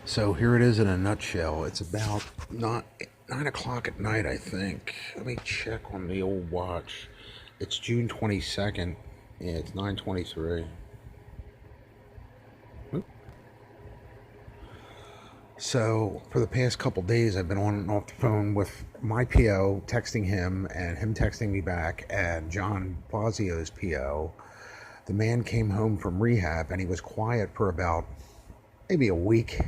So here it is in a nutshell. It's about not 9 o'clock at night, I think. Let me check on the old watch. It's June 22nd. Yeah, it's 9:23. So for the past couple days, I've been on and off the phone with my PO, texting him, and him texting me back, and John Fazio's PO. The man came home from rehab, and he was quiet for about maybe a week.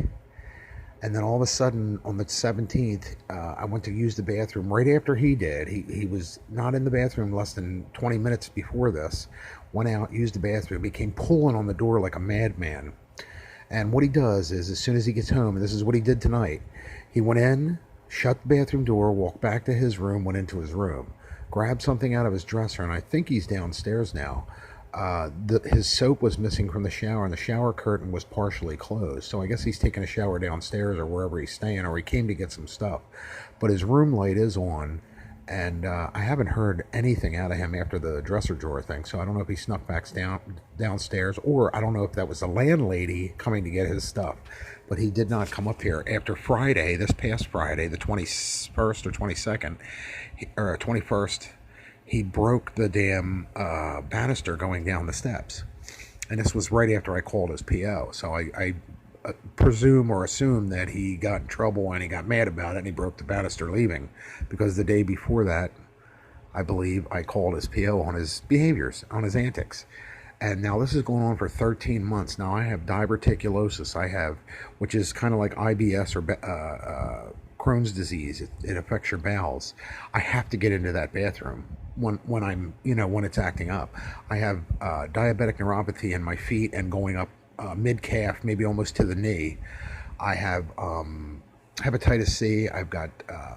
And then all of a sudden, on the 17th, I went to use the bathroom right after he did. He was not in the bathroom less than 20 minutes before this. Went out, used the bathroom. He came pulling on the door like a madman. And what he does is, as soon as he gets home, and this is what he did tonight, he went in, shut the bathroom door, walked back to his room, went into his room, grabbed something out of his dresser, and I think he's downstairs now. His soap was missing from the shower, and the shower curtain was partially closed. So I guess he's taking a shower downstairs or wherever he's staying, or he came to get some stuff. But his room light is on, and I haven't heard anything out of him after the dresser drawer thing. So I don't know if he snuck back downstairs, or I don't know if that was the landlady coming to get his stuff. But he did not come up here after Friday, this past Friday, the 21st or 22nd, or 21st. He broke the damn banister going down the steps. And this was right after I called his PO. So I presume or assume that he got in trouble and he got mad about it and he broke the banister leaving. Because the day before that, I believe I called his PO on his behaviors, on his antics. And now this is going on for 13 months. Now I have diverticulosis. Which is kind of like IBS or Crohn's disease. It affects your bowels. I have to get into that bathroom when I'm, when it's acting up. I have diabetic neuropathy in my feet and going up mid calf, maybe almost to the knee. I have hepatitis C.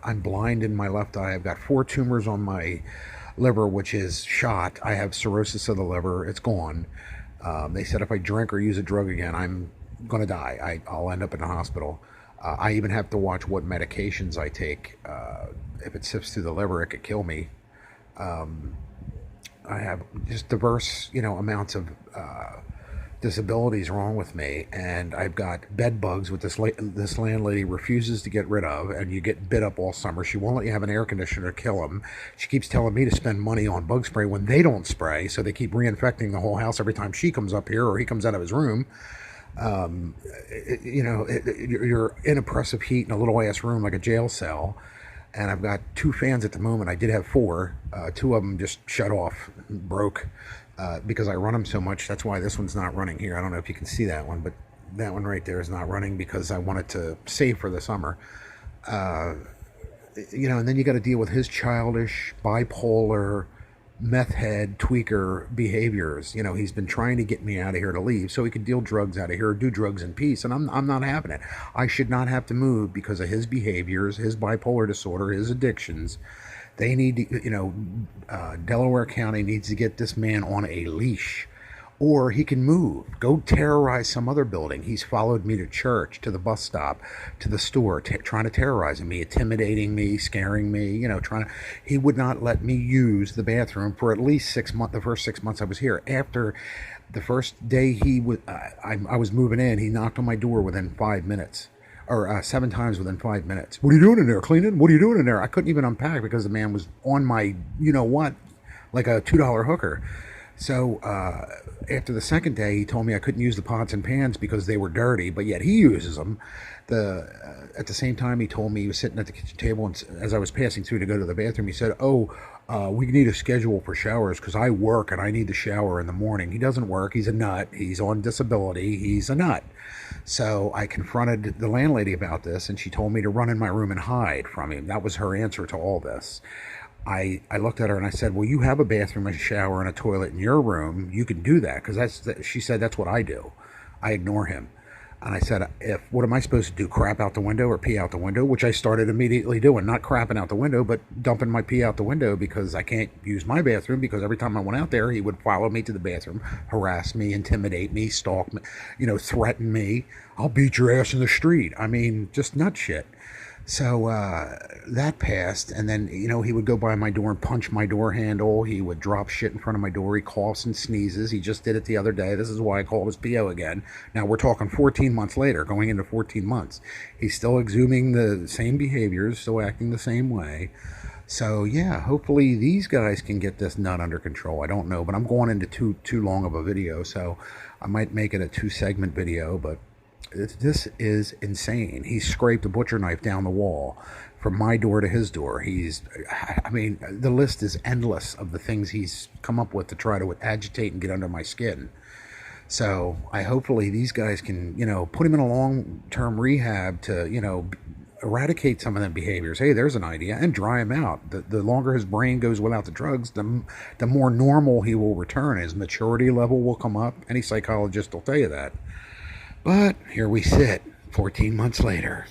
I'm blind in my left eye. I've got 4 tumors on my liver, which is shot. I have cirrhosis of the liver. It's gone. They said if I drink or use a drug again, I'm going to die. I'll end up in the hospital. I even have to watch what medications I take. If it sifts through the liver, it could kill me. I have just diverse, amounts of disabilities wrong with me, and I've got bed bugs with this landlady refuses to get rid of, and you get bit up all summer. She won't let you have an air conditioner to kill them. She keeps telling me to spend money on bug spray when they don't spray, so they keep reinfecting the whole house every time she comes up here or he comes out of his room. You're in oppressive heat in a little ass room like a jail cell. And I've got 2 fans at the moment. I did have 4. 2 of them just shut off, broke, because I run them so much. That's why this one's not running here. I don't know if you can see that one, but that one right there is not running because I wanted to save for the summer. And then you got to deal with his childish, bipolar, meth head tweaker behaviors. He's been trying to get me out of here to leave so he could deal drugs out of here, do drugs in peace, and I'm not having it. I should not have to move because of his behaviors, his bipolar disorder, his addictions. They need to, Delaware County needs to get this man on a leash, or he can move, go terrorize some other building. He's followed me to church, to the bus stop, to the store, trying to terrorize me, intimidating me, scaring me, he would not let me use the bathroom for at least 6 months, the first 6 months I was here. After the first day I was moving in, he knocked on my door within 5 minutes. Or 7 times within 5 minutes. What are you doing in there? Cleaning? What are you doing in there? I couldn't even unpack because the man was on my, like a $2 hooker. So after the second day, he told me I couldn't use the pots and pans because they were dirty, but yet he uses them. At the same time, he told me he was sitting at the kitchen table, and as I was passing through to go to the bathroom, he said, we need a schedule for showers because I work and I need to shower in the morning. He doesn't work. He's a nut. He's on disability. He's a nut. So I confronted the landlady about this, and she told me to run in my room and hide from him. That was her answer to all this. I looked at her and I said, well, you have a bathroom, a shower, and a toilet in your room. You can do that because she said that's what I do. I ignore him. And I said, what am I supposed to do? Crap out the window or pee out the window? Which I started immediately doing. Not crapping out the window, but dumping my pee out the window because I can't use my bathroom because every time I went out there, he would follow me to the bathroom, harass me, intimidate me, stalk me, threaten me. I'll beat your ass in the street. I mean, just nut shit. So that passed, and then he would go by my door and punch my door handle. He would drop shit in front of my door. He coughs and sneezes. He just did it the other day. This is why I called his PO again. Now we're talking 14 months later, going into 14 months. He's still exhuming the same behaviors, still acting the same way. So yeah, hopefully these guys can get this nut under control. I don't know, but I'm going into too long of a video, so I might make it a 2-segment video. But this is insane. He scraped a butcher knife down the wall from my door to his door. I mean, the list is endless of the things he's come up with to try to agitate and get under my skin. So hopefully these guys can, put him in a long-term rehab to, eradicate some of them behaviors. Hey, there's an idea, and dry him out. The longer his brain goes without the drugs, the more normal he will return. His maturity level will come up. Any psychologist will tell you that. But here we sit, 14 months later.